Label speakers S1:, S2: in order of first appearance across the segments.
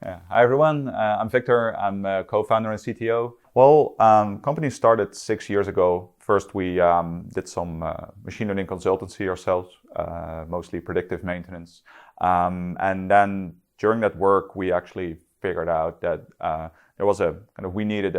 S1: Yeah. Hi everyone, I'm Victor. I'm a co-founder and CTO. Well, company started 6 years ago. First we did some machine learning consultancy ourselves, mostly predictive maintenance. And then during that work we actually figured out that there was we needed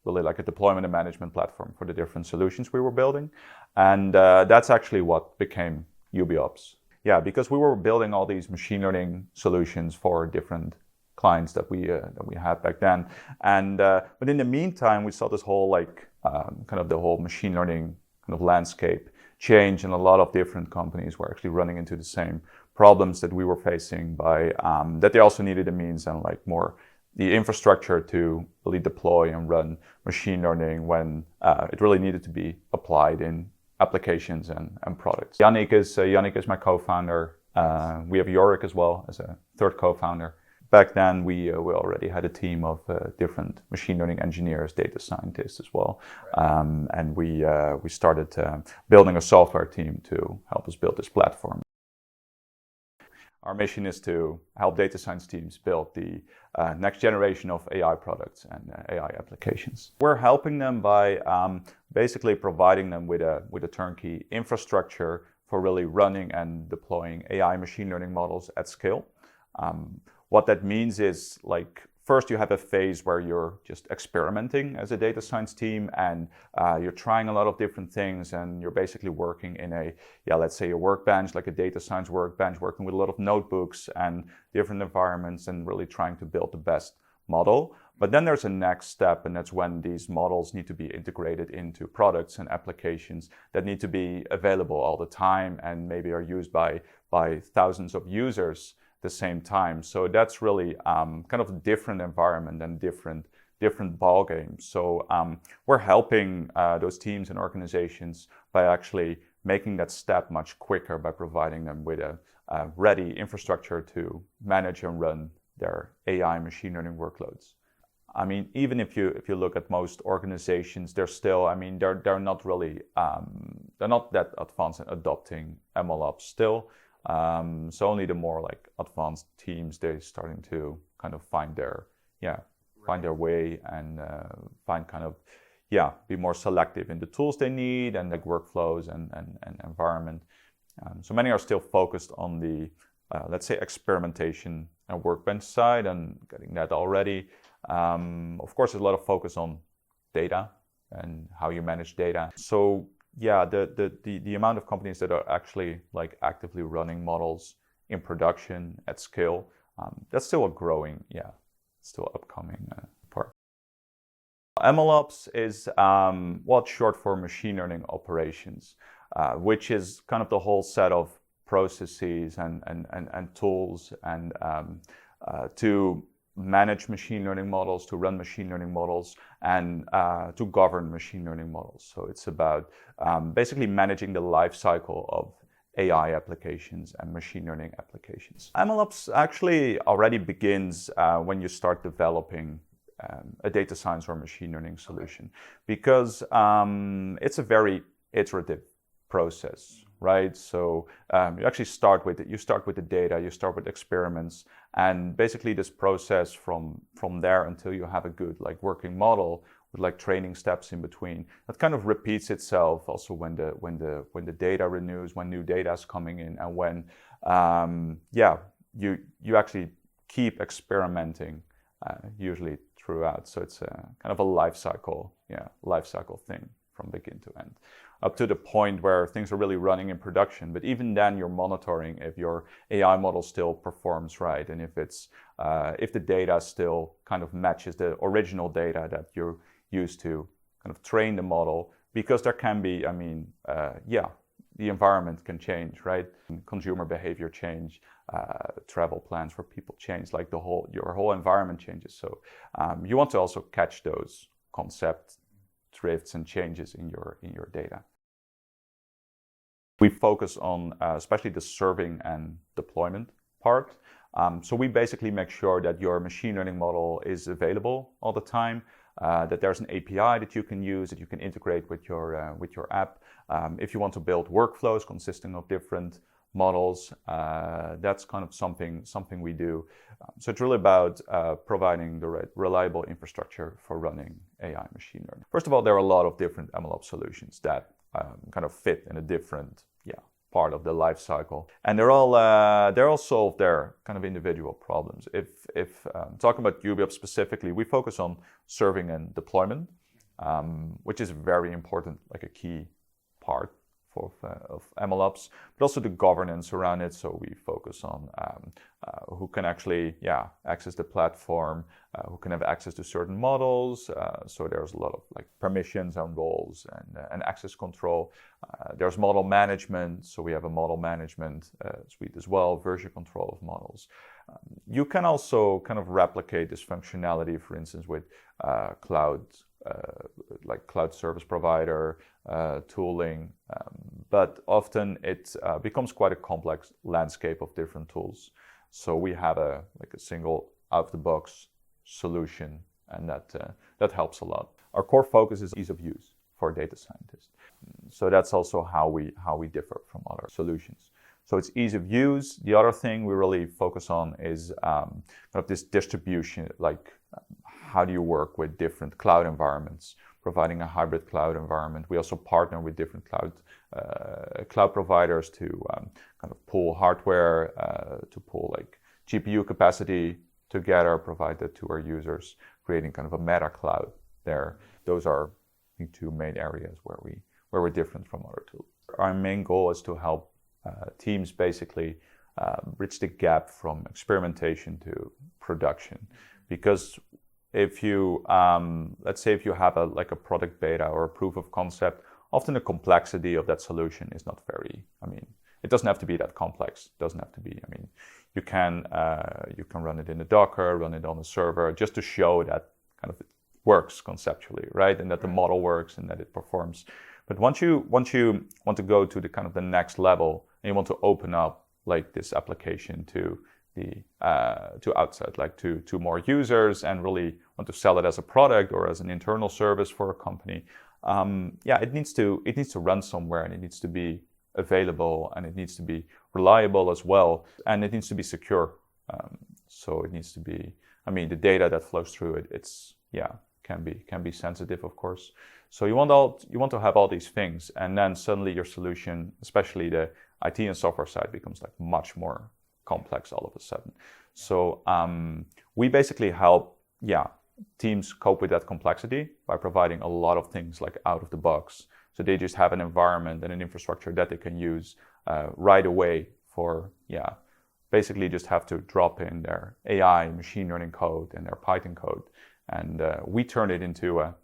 S1: really like a deployment and management platform for the different solutions we were building. And that's actually what became UbiOps. Yeah, because we were building all these machine learning solutions for different clients that we had back then, and but in the meantime we saw this whole the whole machine learning landscape change, and a lot of different companies were actually running into the same problems that we were facing by that they also needed a means and more the infrastructure to really deploy and run machine learning when it really needed to be applied in applications and products. Yannick is my co-founder. We have Yorick as well as a third co-founder. Back then, we already had a team of different machine learning engineers, data scientists as well, and we started building a software team to help us build this platform. Our mission is to help data science teams build the next generation of AI products and AI applications. We're helping them by basically providing them with a turnkey infrastructure for really running and deploying AI machine learning models at scale. What that means is, first you have a phase where you're just experimenting as a data science team, and you're trying a lot of different things, and you're basically working in let's say a workbench, like a data science workbench, working with a lot of notebooks and different environments and really trying to build the best model. But then there's a next step, and that's when these models need to be integrated into products and applications that need to be available all the time and maybe are used by thousands of users the same time. So that's really a different environment and different ball games. So we're helping those teams and organizations by actually making that step much quicker by providing them with a ready infrastructure to manage and run their AI machine learning workloads. I mean, even if you look at most organizations, they're still, they're not really they're not that advanced in adopting MLOps still. So only the more advanced teams, they're starting to find their way and be more selective in the tools they need and workflows and environment. So many are still focused on the let's say experimentation and workbench side and getting that already. Of course, there's a lot of focus on data and how you manage data. So yeah, the amount of companies that are actually actively running models in production at scale, that's still a growing, still upcoming part. MLOps is what's short for machine learning operations, which is the whole set of processes and tools and to manage machine learning models, to run machine learning models, and to govern machine learning models. So it's about basically managing the life cycle of AI applications and machine learning applications. MLOps actually already begins when you start developing a data science or machine learning solution, because it's a very iterative process. Right, so you actually start with the data, you start with experiments, and basically this process from there until you have a good working model with training steps in between, that repeats itself also when the data renews, when new data is coming in, and when you actually keep experimenting usually throughout. So it's a life cycle thing from begin to end, up to the point where things are really running in production. But even then, you're monitoring if your AI model still performs right, and if the data still matches the original data that you used to train the model. Because there can be, the environment can change, right? Consumer behavior change, travel plans for people change, your whole environment changes. So you want to also catch those concept drifts and changes in your data. We focus on especially the serving and deployment part. So we basically make sure that your machine learning model is available all the time, that there's an API that you can use, that you can integrate with your app. If you want to build workflows consisting of different models. That's kind of something we do. So it's really about providing the right, reliable infrastructure for running AI machine learning. First of all, there are a lot of different MLOps solutions that kind of fit in a different part of the life cycle, and they're all solve their kind of individual problems. If talking about UbiOps specifically, we focus on serving and deployment, which is very important, like a key part of MLOps, but also the governance around it. So we focus on who can actually access the platform, who can have access to certain models. So there's a lot of like permissions and roles and access control. There's model management. So we have a model management suite as well, version control of models. You can also kind of replicate this functionality, for instance, with cloud, like cloud service provider tooling, but often it becomes quite a complex landscape of different tools. So we have a single out-of-the-box solution, and that helps a lot. Our core focus is ease of use for data scientists. So that's also how we differ from other solutions. So it's ease of use. The other thing we really focus on is kind of this distribution, like how do you work with different cloud environments, providing a hybrid cloud environment. We also partner with different cloud providers to kind of pull hardware, to pull like GPU capacity together, provide that to our users, creating kind of a meta cloud there. Those are the two main areas where we're different from other tools. Our main goal is to help teams basically bridge the gap from experimentation to production, because if you, let's say if you have a product beta or a proof of concept, often the complexity of that solution is not very, it doesn't have to be that complex. It doesn't have to be, you can run it in a Docker, run it on a server, just to show that kind of it works conceptually, right? And that the model works and that it performs. But once you want to go to the kind of the next level, and you want to open up like this application to outside, like to more users, and really want to sell it as a product or as an internal service for a company, it needs to run somewhere, and it needs to be available, and it needs to be reliable as well, and it needs to be secure. So it needs to be, the data that flows through it, can be sensitive, of course. So you want to have all these things, and then suddenly your solution, especially the IT and software side, becomes like much more complex all of a sudden. So we basically help teams cope with that complexity by providing a lot of things like out of the box. So they just have an environment and an infrastructure that they can use right away for basically just have to drop in their AI, machine learning code and their Python code, and we turn it into a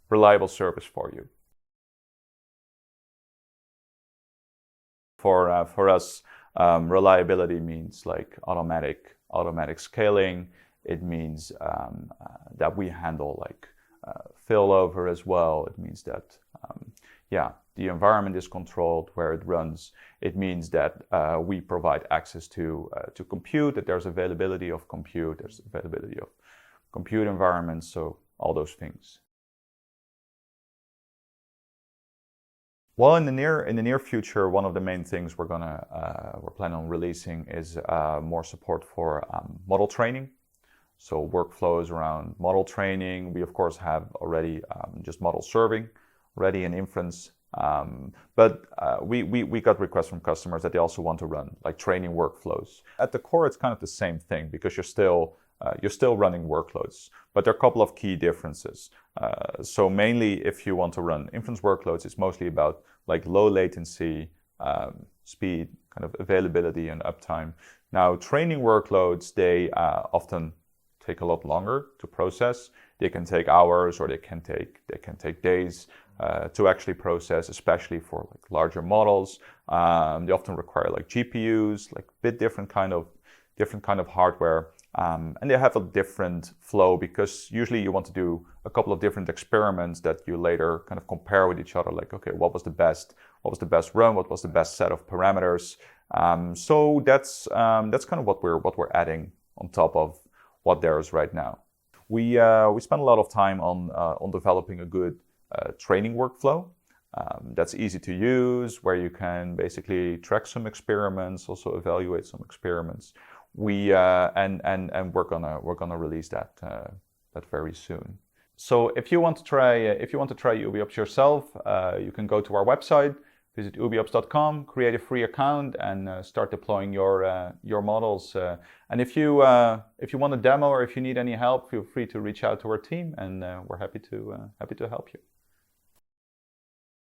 S1: reliable service for you. For us, reliability means like automatic scaling. It means that we handle like failover as well. It means that the environment is controlled where it runs. It means that we provide access to compute, that there's availability of compute, there's availability of compute environments, so all those things. Well, in the near future, one of the main things we're planning on releasing is more support for model training. So workflows around model training. We of course have already just model serving ready and inference, but we got requests from customers that they also want to run like training workflows. At the core, it's kind of the same thing, because you're still running workloads, but there are a couple of key differences. So mainly, if you want to run inference workloads, it's mostly about like low latency, speed, kind of availability and uptime. Now, training workloads, they often take a lot longer to process. They can take hours, or they can take days to actually process, especially for like larger models. They often require like GPUs, like a bit different kind of hardware. And they have a different flow, because usually you want to do a couple of different experiments that you later kind of compare with each other. Like, okay, what was the best run? What was the best set of parameters? So that's kind of what we're adding on top of what there is right now. We spend a lot of time on developing a good training workflow. that's easy to use, where you can basically track some experiments, also evaluate some experiments. And we're gonna release that very soon. So if you want to try UbiOps yourself, you can go to our website, visit ubiops.com, create a free account, and start deploying your models. And if you want a demo or if you need any help, feel free to reach out to our team, and we're happy to help you.